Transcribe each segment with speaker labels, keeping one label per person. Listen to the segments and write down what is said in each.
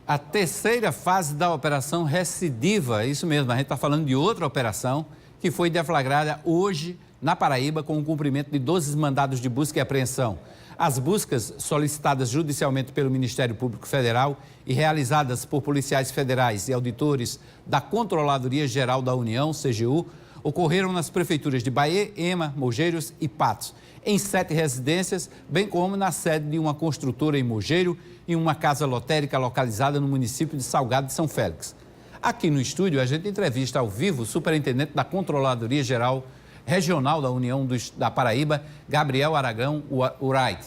Speaker 1: A terceira fase da Operação Recidiva, isso mesmo, a gente está falando de outra operação que foi deflagrada hoje na Paraíba com o cumprimento de 12 mandados de busca e apreensão. As buscas solicitadas judicialmente pelo Ministério Público Federal e realizadas por policiais federais e auditores da Controladoria Geral da União, CGU, ocorreram nas prefeituras de Bahia, Ema, Mojeiros e Patos, em 7 residências, bem como na sede de uma construtora em Mogeiro e uma casa lotérica localizada no município de Salgado de São Félix. Aqui no estúdio, a gente entrevista ao vivo o superintendente da Controladoria Geral Regional da União da Paraíba, Gabriel Aragão Wright.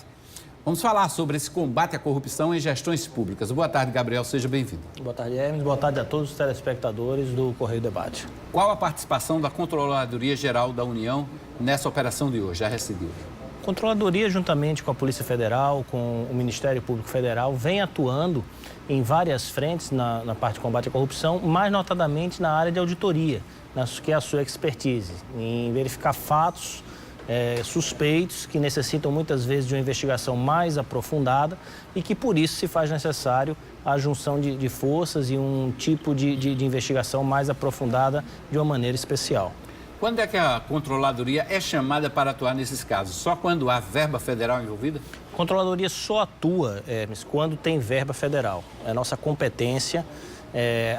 Speaker 1: Vamos falar sobre esse combate à corrupção em gestões públicas. Boa tarde, Gabriel, seja bem-vindo.
Speaker 2: Boa tarde, Hermes. Boa tarde a todos os telespectadores do Correio Debate.
Speaker 1: Qual a participação da Controladoria Geral da União nessa operação de hoje, a Recidiva?
Speaker 2: A Controladoria, juntamente com a Polícia Federal, com o Ministério Público Federal, vem atuando em várias frentes na parte de combate à corrupção, mais notadamente na área de auditoria, que é a sua expertise, em verificar fatos suspeitos que necessitam muitas vezes de uma investigação mais aprofundada e que por isso se faz necessário a junção de forças e um tipo de investigação mais aprofundada de uma maneira especial.
Speaker 1: Quando é que a Controladoria é chamada para atuar nesses casos? Só quando há verba federal envolvida?
Speaker 2: A Controladoria só atua, Hermes, quando tem verba federal. É a nossa competência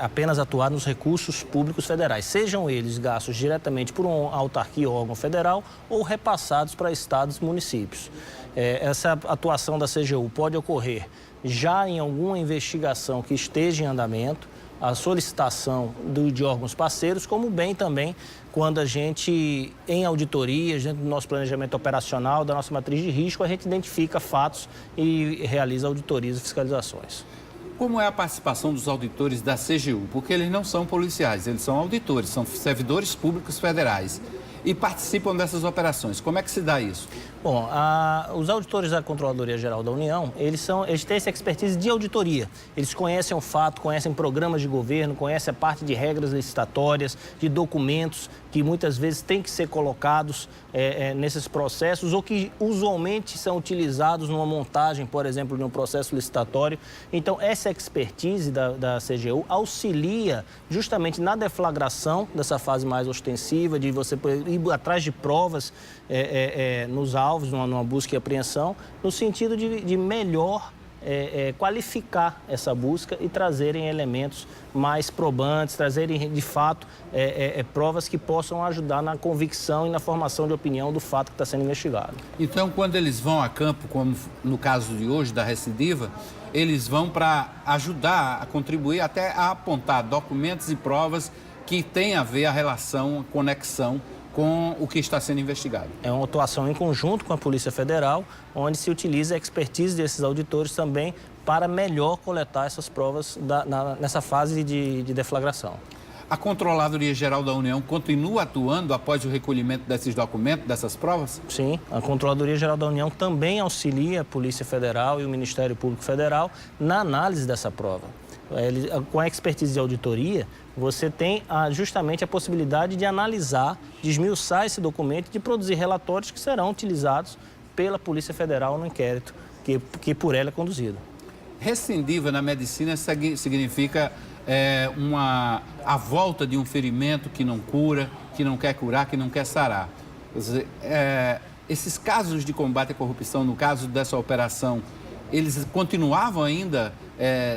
Speaker 2: apenas atuar nos recursos públicos federais, sejam eles gastos diretamente por uma autarquia ou órgão federal ou repassados para estados e municípios. Essa atuação da CGU pode ocorrer já em alguma investigação que esteja em andamento, a solicitação de órgãos parceiros, como bem também quando a gente, em auditorias, dentro do nosso planejamento operacional, da nossa matriz de risco, a gente identifica fatos e realiza auditorias e fiscalizações.
Speaker 1: Como é a participação dos auditores da CGU? Porque eles não são policiais, eles são auditores, são servidores públicos federais e participam dessas operações. Como é que se dá isso?
Speaker 2: Bom, os auditores da Controladoria Geral da União, eles têm essa expertise de auditoria. Eles conhecem o fato, conhecem programas de governo, conhecem a parte de regras licitatórias, de documentos que muitas vezes têm que ser colocados nesses processos ou que usualmente são utilizados numa montagem, por exemplo, de um processo licitatório. Então, essa expertise da CGU auxilia justamente na deflagração dessa fase mais ostensiva, de você ir atrás de provas nos alvos, numa busca e apreensão, no sentido de melhor qualificar essa busca e trazerem elementos mais probantes, trazerem de fato provas que possam ajudar na convicção e na formação de opinião do fato que está sendo investigado.
Speaker 1: Então, quando eles vão a campo, como no caso de hoje da Recidiva, eles vão para ajudar a contribuir até a apontar documentos e provas que têm a ver a relação, a conexão com o que está sendo investigado. É
Speaker 2: uma atuação em conjunto com a Polícia Federal, onde se utiliza a expertise desses auditores também para melhor coletar essas provas nessa fase de deflagração.
Speaker 1: A Controladoria Geral da União continua atuando após o recolhimento desses documentos, dessas provas?
Speaker 2: Sim, a Controladoria Geral da União também auxilia a Polícia Federal e o Ministério Público Federal na análise dessa prova. Com a expertise de auditoria, você tem justamente a possibilidade de analisar, de esmiuçar esse documento e de produzir relatórios que serão utilizados pela Polícia Federal no inquérito que por ela é conduzido.
Speaker 1: Recidiva na medicina significa a volta de um ferimento que não cura, que não quer curar, que não quer sarar. Quer dizer, esses casos de combate à corrupção, no caso dessa operação, eles continuavam ainda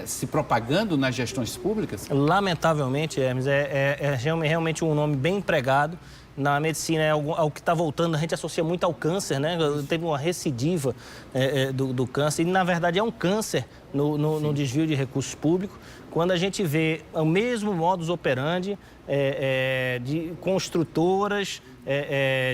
Speaker 1: se propagando nas gestões públicas?
Speaker 2: Lamentavelmente, Hermes, é realmente um nome bem empregado. Na medicina é algo que está voltando, a gente associa muito ao câncer, né? Teve uma recidiva do câncer, e na verdade é um câncer no desvio de recursos públicos, quando a gente vê o mesmo modus operandi de construtoras,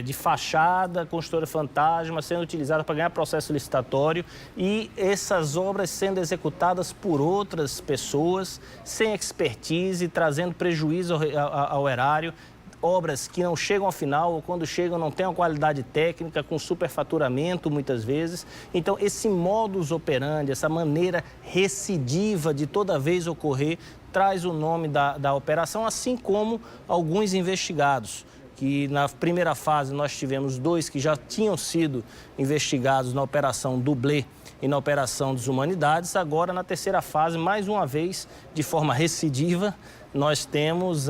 Speaker 2: de fachada, construtora fantasma, sendo utilizada para ganhar processo licitatório e essas obras sendo executadas por outras pessoas, sem expertise, trazendo prejuízo ao erário. Obras que não chegam ao final ou quando chegam não têm uma qualidade técnica, com superfaturamento muitas vezes. Então, esse modus operandi, essa maneira recidiva de toda vez ocorrer, traz o nome da operação, assim como alguns investigados. que na primeira fase nós tivemos 2 que já tinham sido investigados na Operação Dublê e na Operação Desumanidades. Agora, na terceira fase, mais uma vez, de forma recidiva, nós temos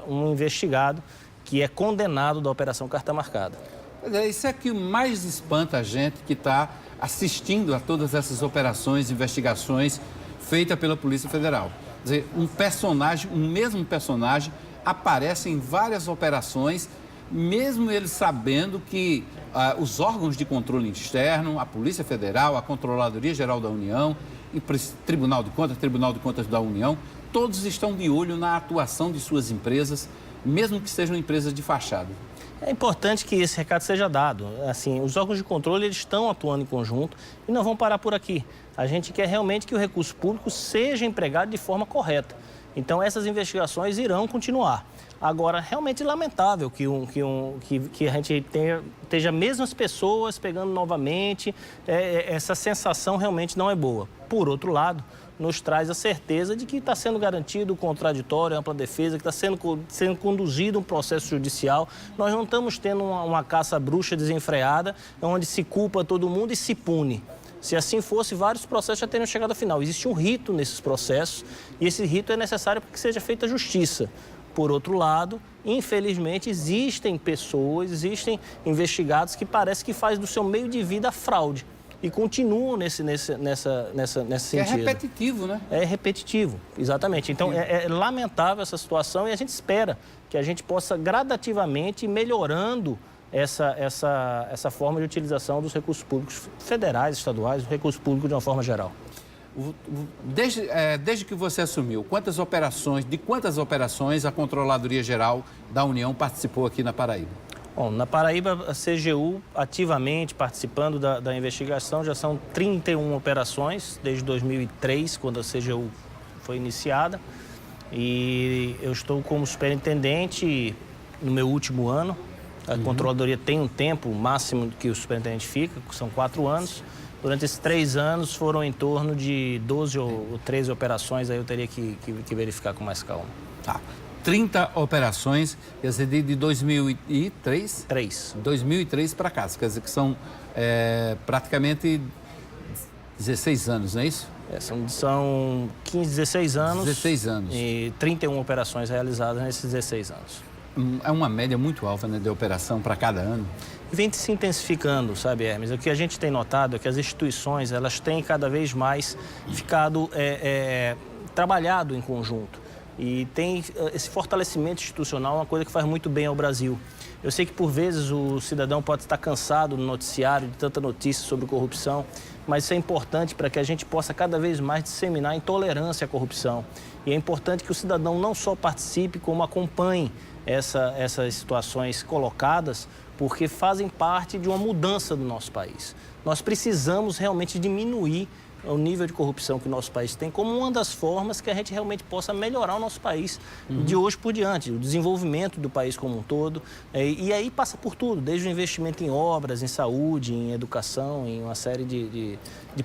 Speaker 2: um investigado que é condenado da Operação Carta Marcada.
Speaker 1: Isso é que mais espanta a gente que está assistindo a todas essas operações, investigações feitas pela Polícia Federal. Quer dizer, um mesmo personagem aparece em várias operações, mesmo ele sabendo que os órgãos de controle externo, a Polícia Federal, a Controladoria Geral da União, o Tribunal de Contas da União, todos estão de olho na atuação de suas empresas, mesmo que sejam empresas de fachada.
Speaker 2: É importante que esse recado seja dado. Assim, os órgãos de controle eles estão atuando em conjunto e não vão parar por aqui. A gente quer realmente que o recurso público seja empregado de forma correta. Então, essas investigações irão continuar. Agora, realmente lamentável que a gente esteja mesmas pessoas pegando novamente. Essa sensação realmente não é boa. Por outro lado, nos traz a certeza de que está sendo garantido o contraditório, a ampla defesa, que está sendo conduzido um processo judicial. Nós não estamos tendo uma caça bruxa desenfreada, onde se culpa todo mundo e se pune. Se assim fosse, vários processos já teriam chegado ao final. Existe um rito nesses processos e esse rito é necessário para que seja feita justiça. Por outro lado, infelizmente, existem pessoas, existem investigados que parece que fazem do seu meio de vida fraude e continuam nesse sentido.
Speaker 1: É repetitivo, né?
Speaker 2: É repetitivo, exatamente. Então, é lamentável essa situação e a gente espera que a gente possa gradativamente ir melhorando essa forma de utilização dos recursos públicos federais, estaduais, do recurso público de uma forma geral.
Speaker 1: Desde que você assumiu, de quantas operações a Controladoria Geral da União participou aqui na Paraíba?
Speaker 2: Bom, na Paraíba, a CGU ativamente participando da investigação, já são 31 operações desde 2003, quando a CGU foi iniciada. E eu estou como superintendente no meu último ano. A Controladoria tem um tempo máximo que o superintendente fica, que são 4 anos. Durante esses 3 anos foram em torno de 12 ou 13 operações, aí eu teria que verificar com mais calma.
Speaker 1: Tá. 30 operações, quer dizer, de 2003? 2003 para cá, quer dizer que são praticamente 16 anos, não é isso?
Speaker 2: São 15, 16 anos.
Speaker 1: 16 anos.
Speaker 2: E 31 operações realizadas nesses 16 anos.
Speaker 1: É uma média muito alta, né, de operação para cada ano.
Speaker 2: E vem se intensificando, sabe, Hermes? O que a gente tem notado é que as instituições, elas têm cada vez mais ficado trabalhado em conjunto. E tem esse fortalecimento institucional, uma coisa que faz muito bem ao Brasil. Eu sei que, por vezes, o cidadão pode estar cansado no noticiário de tanta notícia sobre corrupção, mas isso é importante para que a gente possa cada vez mais disseminar a intolerância à corrupção. E é importante que o cidadão não só participe, como acompanhe essas situações colocadas, porque fazem parte de uma mudança do nosso país. Nós precisamos realmente diminuir o nível de corrupção que o nosso país tem como uma das formas que a gente realmente possa melhorar o nosso país de hoje por diante, o desenvolvimento do país como um todo. E aí passa por tudo, desde o investimento em obras, em saúde, em educação, em uma série de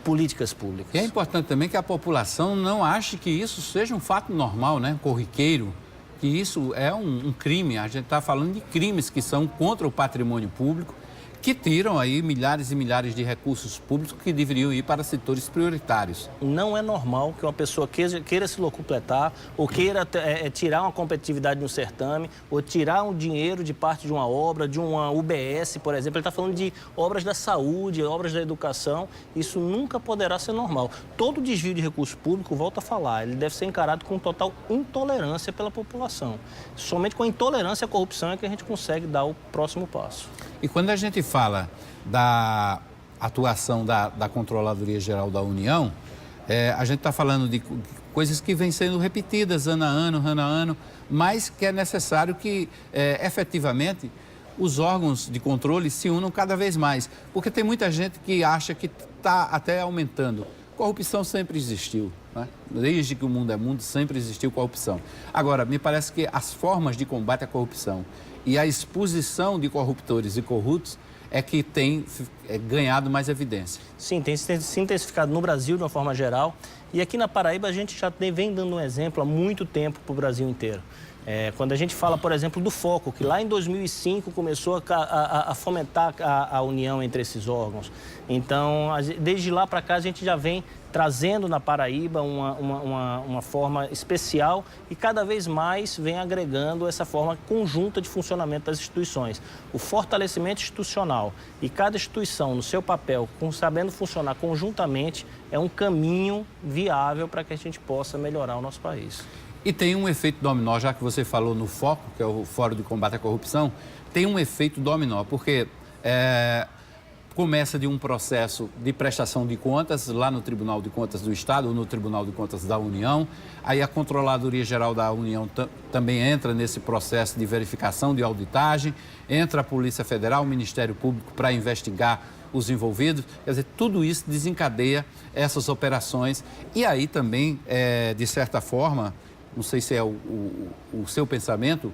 Speaker 2: políticas públicas.
Speaker 1: E é importante também que a população não ache que isso seja um fato normal, né, corriqueiro, que isso é um crime. A gente está falando de crimes que são contra o patrimônio público, que tiram aí milhares e milhares de recursos públicos que deveriam ir para setores prioritários.
Speaker 2: Não é normal que uma pessoa queira se locupletar ou queira tirar uma competitividade no certame ou tirar um dinheiro de parte de uma obra, de uma UBS, por exemplo. Ele está falando de obras da saúde, obras da educação. Isso nunca poderá ser normal. Todo desvio de recurso público, volto a falar, ele deve ser encarado com total intolerância pela população. Somente com a intolerância à corrupção é que a gente consegue dar o próximo passo.
Speaker 1: E quando a gente fala da atuação da Controladoria Geral da União, a gente está falando de coisas que vêm sendo repetidas ano a ano, mas que é necessário que, efetivamente, os órgãos de controle se unam cada vez mais. Porque tem muita gente que acha que está até aumentando. Corrupção sempre existiu, né? Desde que o mundo é mundo, sempre existiu corrupção. Agora, me parece que as formas de combate à corrupção e a exposição de corruptores e corruptos é que tem ganhado mais evidência.
Speaker 2: Sim, tem se intensificado no Brasil de uma forma geral. E aqui na Paraíba a gente já vem dando um exemplo há muito tempo para o Brasil inteiro. Quando a gente fala, por exemplo, do foco, que lá em 2005 começou a fomentar a união entre esses órgãos. Então, desde lá para cá, a gente já vem trazendo na Paraíba uma forma especial e cada vez mais vem agregando essa forma conjunta de funcionamento das instituições. O fortalecimento institucional e cada instituição no seu papel, sabendo funcionar conjuntamente, é um caminho viável para que a gente possa melhorar o nosso país.
Speaker 1: E tem um efeito dominó, já que você falou no FOCO, que é o Fórum de Combate à Corrupção, tem um efeito dominó, porque começa de um processo de prestação de contas lá no Tribunal de Contas do Estado ou no Tribunal de Contas da União, aí a Controladoria Geral da União também entra nesse processo de verificação de auditagem, entra a Polícia Federal, o Ministério Público para investigar os envolvidos, quer dizer, tudo isso desencadeia essas operações e aí também, de certa forma, não sei se é o seu pensamento,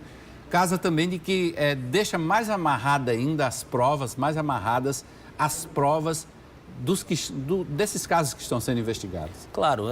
Speaker 1: casa também de que deixa mais amarrada ainda as provas, mais amarradas as provas desses casos que estão sendo investigados.
Speaker 2: Claro,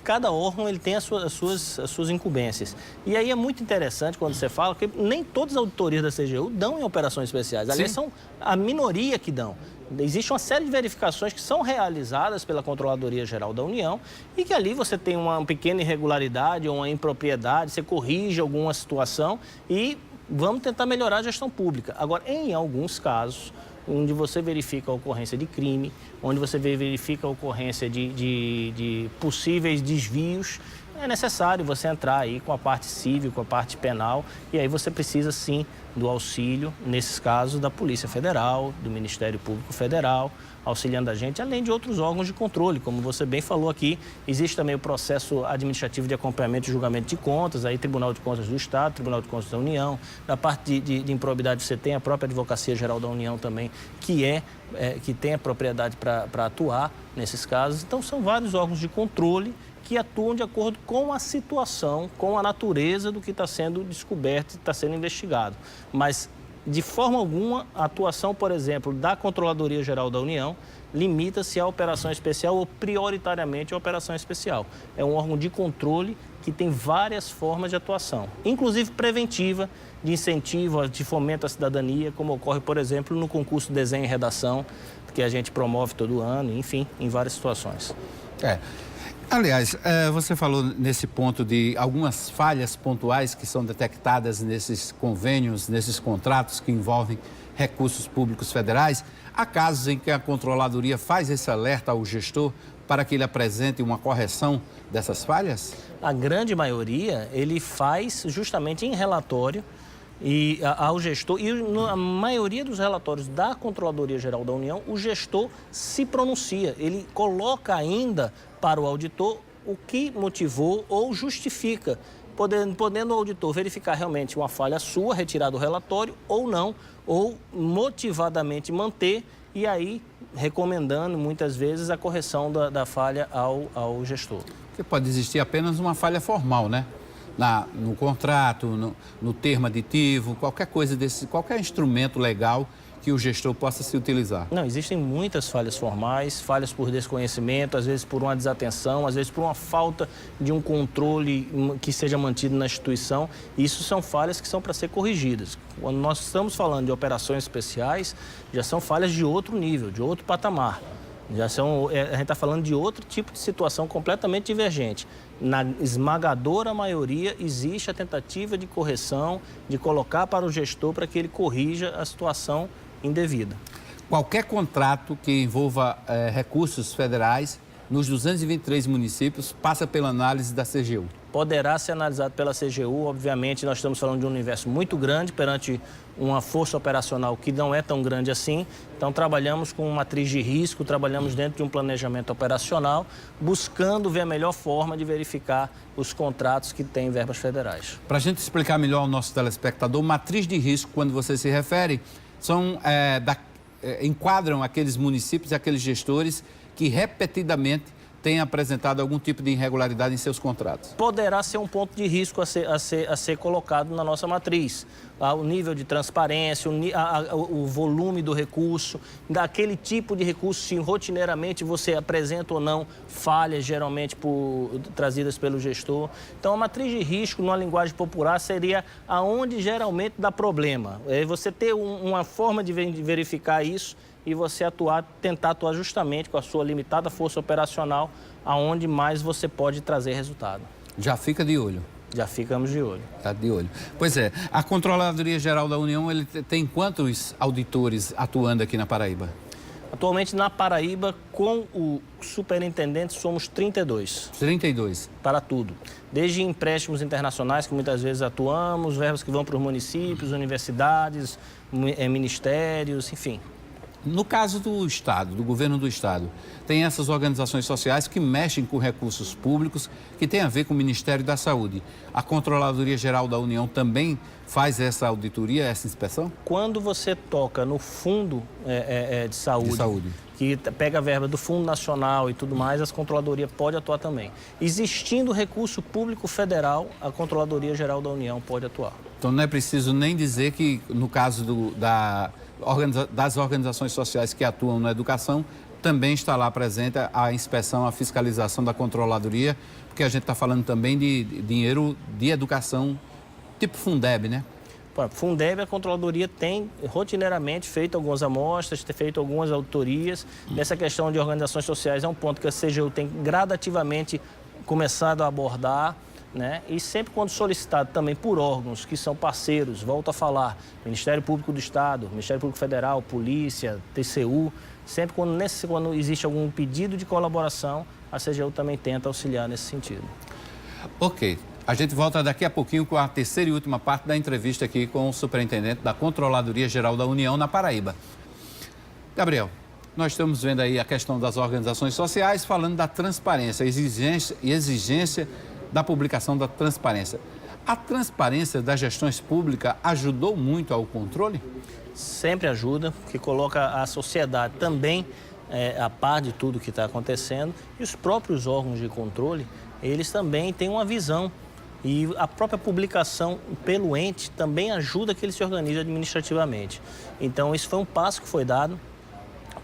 Speaker 2: cada órgão ele tem as suas incumbências. E aí é muito interessante quando você fala que nem todas as auditorias da CGU dão em operações especiais. Aliás, são a minoria que dão. Existe uma série de verificações que são realizadas pela Controladoria Geral da União e que ali você tem uma pequena irregularidade ou uma impropriedade, você corrige alguma situação e vamos tentar melhorar a gestão pública. Agora, em alguns casos, onde você verifica a ocorrência de crime, onde você verifica a ocorrência de possíveis desvios, é necessário você entrar aí com a parte civil, com a parte penal, e aí você precisa sim do auxílio, nesses casos, da Polícia Federal, do Ministério Público Federal, auxiliando a gente, além de outros órgãos de controle, como você bem falou aqui, existe também o processo administrativo de acompanhamento e julgamento de contas, aí Tribunal de Contas do Estado, Tribunal de Contas da União, da parte de improbidade você tem a própria Advocacia Geral da União também, que tem a propriedade para atuar nesses casos. Então, são vários órgãos de controle que atuam de acordo com a situação, com a natureza do que está sendo descoberto e está sendo investigado. Mas, de forma alguma, a atuação, por exemplo, da Controladoria Geral da União limita-se à operação especial ou prioritariamente à operação especial. É um órgão de controle que tem várias formas de atuação, inclusive preventiva, de incentivo, de fomento à cidadania, como ocorre, por exemplo, no concurso de desenho e redação, que a gente promove todo ano, enfim, em várias situações.
Speaker 1: Aliás, você falou nesse ponto de algumas falhas pontuais que são detectadas nesses convênios, nesses contratos que envolvem recursos públicos federais. Há casos em que a Controladoria faz esse alerta ao gestor para que ele apresente uma correção dessas falhas?
Speaker 2: A grande maioria ele faz justamente em relatório e ao gestor, e na maioria dos relatórios da Controladoria Geral da União, o gestor se pronuncia, ele coloca ainda para o auditor o que motivou ou justifica, podendo o auditor verificar realmente uma falha sua, retirar do relatório ou não, ou motivadamente manter e aí recomendando muitas vezes a correção da falha ao gestor.
Speaker 1: Porque pode existir apenas uma falha formal, né? No contrato, no termo aditivo, qualquer coisa desse, qualquer instrumento legal que o gestor possa se utilizar.
Speaker 2: Não, existem muitas falhas formais, falhas por desconhecimento, às vezes por uma desatenção, às vezes por uma falta de um controle que seja mantido na instituição. Isso são falhas que são para ser corrigidas. Quando nós estamos falando de operações especiais, já são falhas de outro nível, de outro patamar. A gente está falando de outro tipo de situação completamente divergente. Na esmagadora maioria, existe a tentativa de correção, de colocar para o gestor para que ele corrija a situação indevida.
Speaker 1: Qualquer contrato que envolva recursos federais nos 223 municípios passa pela análise da CGU.
Speaker 2: Poderá ser analisado pela CGU, obviamente nós estamos falando de um universo muito grande perante uma força operacional que não é tão grande assim. Então trabalhamos com uma matriz de risco, trabalhamos dentro de um planejamento operacional, buscando ver a melhor forma de verificar os contratos que têm verbas federais.
Speaker 1: Para a gente explicar melhor ao nosso telespectador, matriz de risco, quando você se refere, enquadram aqueles municípios e aqueles gestores que repetidamente tem apresentado algum tipo de irregularidade em seus contratos?
Speaker 2: Poderá ser um ponto de risco a ser colocado na nossa matriz. O nível de transparência, o volume do recurso, daquele tipo de recurso, se rotineiramente você apresenta ou não falhas, geralmente trazidas pelo gestor. Então, a matriz de risco, numa linguagem popular, seria aonde geralmente dá problema. É você ter uma forma de verificar isso e você tentar atuar justamente com a sua limitada força operacional, aonde mais você pode trazer resultado.
Speaker 1: Já fica de olho.
Speaker 2: Já ficamos de olho.
Speaker 1: Está de olho. Pois é, a Controladoria Geral da União, ele tem quantos auditores atuando aqui na Paraíba?
Speaker 2: Atualmente, na Paraíba, com o superintendente, somos 32.
Speaker 1: 32.
Speaker 2: Para tudo. Desde empréstimos internacionais, que muitas vezes atuamos, verbas que vão para os municípios, universidades, ministérios, enfim.
Speaker 1: No caso do Estado, do governo do Estado, tem essas organizações sociais que mexem com recursos públicos, que tem a ver com o Ministério da Saúde. A Controladoria Geral da União também faz essa auditoria, essa inspeção?
Speaker 2: Quando você toca no fundo de saúde, que pega a verba do Fundo Nacional e tudo mais, a Controladoria pode atuar também. Existindo recurso público federal, a Controladoria Geral da União pode atuar.
Speaker 1: Então não é preciso nem dizer que, no caso das organizações sociais que atuam na educação, também está lá presente a inspeção, a fiscalização da Controladoria, porque a gente está falando também de dinheiro de educação, tipo Fundeb, né?
Speaker 2: Fundeb, a Controladoria tem rotineiramente feito algumas amostras, tem feito algumas auditorias. Nessa questão de organizações sociais é um ponto que a CGU tem gradativamente começado a abordar, né? E sempre quando solicitado também por órgãos que são parceiros, volto a falar, Ministério Público do Estado, Ministério Público Federal, Polícia, TCU, sempre quando existe algum pedido de colaboração, a CGU também tenta auxiliar nesse sentido.
Speaker 1: Ok. A gente volta daqui a pouquinho com a terceira e última parte da entrevista aqui com o superintendente da Controladoria Geral da União na Paraíba. Gabriel, nós estamos vendo aí a questão das organizações sociais, falando da transparência, exigência da publicação da transparência. A transparência das gestões públicas ajudou muito ao controle?
Speaker 2: Sempre ajuda, porque coloca a sociedade também a par de tudo que está acontecendo. E os próprios órgãos de controle, eles também têm uma visão. E a própria publicação pelo ente também ajuda que ele se organize administrativamente. Então, isso foi um passo que foi dado,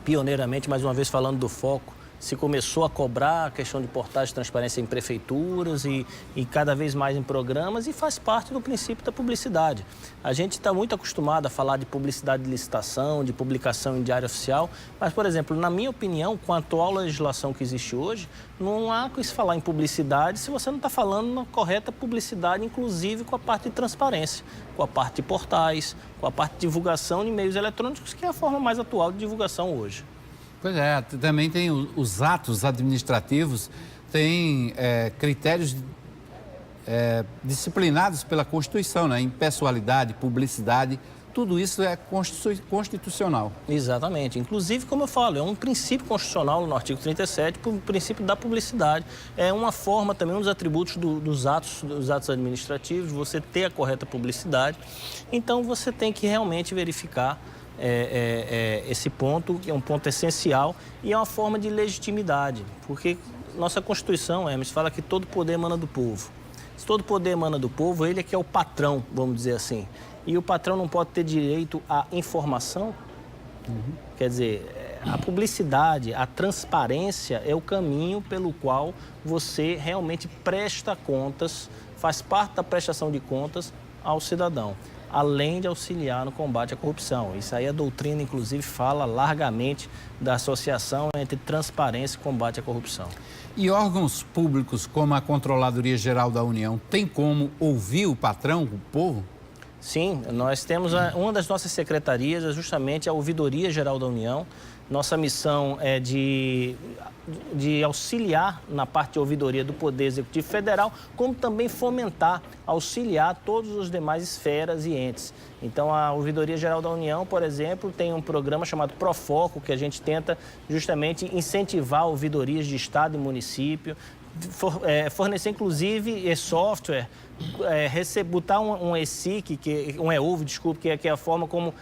Speaker 2: pioneiramente, mais uma vez falando do foco, se começou a cobrar a questão de portais de transparência em prefeituras e cada vez mais em programas e faz parte do princípio da publicidade. A gente está muito acostumado a falar de publicidade de licitação, de publicação em diário oficial, mas, por exemplo, na minha opinião, com a atual legislação que existe hoje, não há que se falar em publicidade se você não está falando na correta publicidade, inclusive com a parte de transparência, com a parte de portais, com a parte de divulgação de meios eletrônicos, que é a forma mais atual de divulgação hoje.
Speaker 1: Pois é, também tem os atos administrativos, tem critérios disciplinados pela Constituição, né? Impessoalidade, publicidade, tudo isso é constitucional.
Speaker 2: Exatamente. Inclusive, como eu falo, é um princípio constitucional no artigo 37, o princípio da publicidade. É uma forma também, um dos atributos dos atos administrativos, você ter a correta publicidade. Então, você tem que realmente verificar esse ponto, que é um ponto essencial e é uma forma de legitimidade, porque nossa Constituição, Hermes, fala que todo poder emana do povo. Se todo poder emana do povo, ele é que é o patrão, vamos dizer assim. E o patrão não pode ter direito à informação. Quer dizer, a publicidade, a transparência é o caminho pelo qual você realmente presta contas, faz parte da prestação de contas ao cidadão, além de auxiliar no combate à corrupção. Isso aí a doutrina, inclusive, fala largamente da associação entre transparência e combate à corrupção.
Speaker 1: E órgãos públicos como a Controladoria Geral da União tem como ouvir o patrão, o povo?
Speaker 2: Sim, nós temos uma das nossas secretarias é justamente a Ouvidoria Geral da União. Nossa missão é de auxiliar na parte de ouvidoria do Poder Executivo Federal, como também fomentar, auxiliar todas as demais esferas e entes. Então, a Ouvidoria Geral da União, por exemplo, tem um programa chamado Profoco, que a gente tenta justamente incentivar ouvidorias de Estado e município, fornecer inclusive software, botar um ESIC, um EUV, desculpe, que é a forma como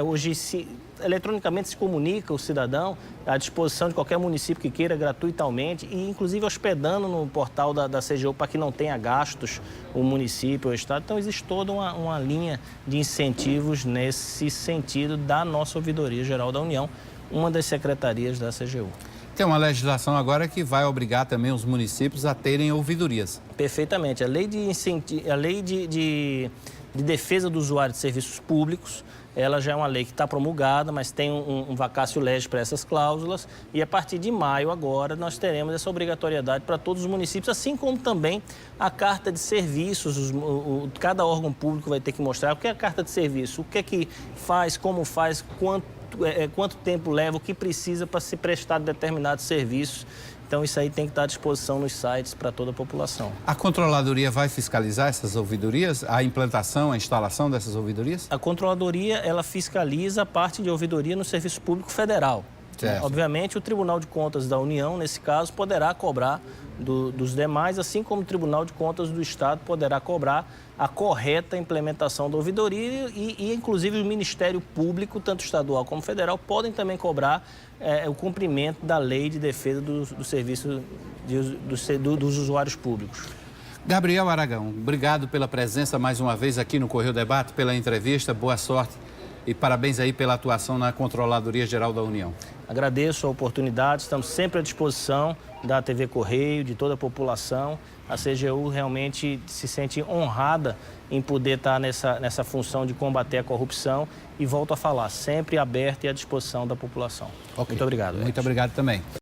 Speaker 2: hoje eletronicamente se comunica o cidadão à disposição de qualquer município que queira gratuitamente e inclusive hospedando no portal da CGU para que não tenha gastos o município ou o estado. Então existe toda uma linha de incentivos nesse sentido da nossa Ouvidoria Geral da União, uma das secretarias da CGU.
Speaker 1: Tem uma legislação agora que vai obrigar também os municípios a terem ouvidorias.
Speaker 2: Perfeitamente. A lei de defesa do usuário de serviços públicos, ela já é uma lei que está promulgada, mas tem um vacatio legis para essas cláusulas e a partir de maio agora nós teremos essa obrigatoriedade para todos os municípios, assim como também a carta de serviços, cada órgão público vai ter que mostrar o que é a carta de serviço, o que é que faz, como faz, quanto tempo leva, o que precisa para se prestar determinados serviços. Então, isso aí tem que estar à disposição nos sites para toda a população.
Speaker 1: A Controladoria vai fiscalizar essas ouvidorias, a implantação, a instalação dessas ouvidorias?
Speaker 2: A Controladoria, ela fiscaliza a parte de ouvidoria no Serviço Público Federal.
Speaker 1: Certo.
Speaker 2: Obviamente, o Tribunal de Contas da União, nesse caso, poderá cobrar dos demais, assim como o Tribunal de Contas do Estado poderá cobrar a correta implementação da ouvidoria e inclusive, o Ministério Público, tanto estadual como federal, podem também cobrar o cumprimento da lei de defesa do serviço dos usuários públicos.
Speaker 1: Gabriel Aragão, obrigado pela presença mais uma vez aqui no Correio Debate, pela entrevista, boa sorte e parabéns aí pela atuação na Controladoria Geral da União.
Speaker 2: Agradeço a oportunidade, estamos sempre à disposição da TV Correio, de toda a população. A CGU realmente se sente honrada em poder estar nessa função de combater a corrupção e volto a falar, sempre aberta e à disposição da população.
Speaker 1: Okay.
Speaker 2: Muito obrigado.
Speaker 1: Muito obrigado também.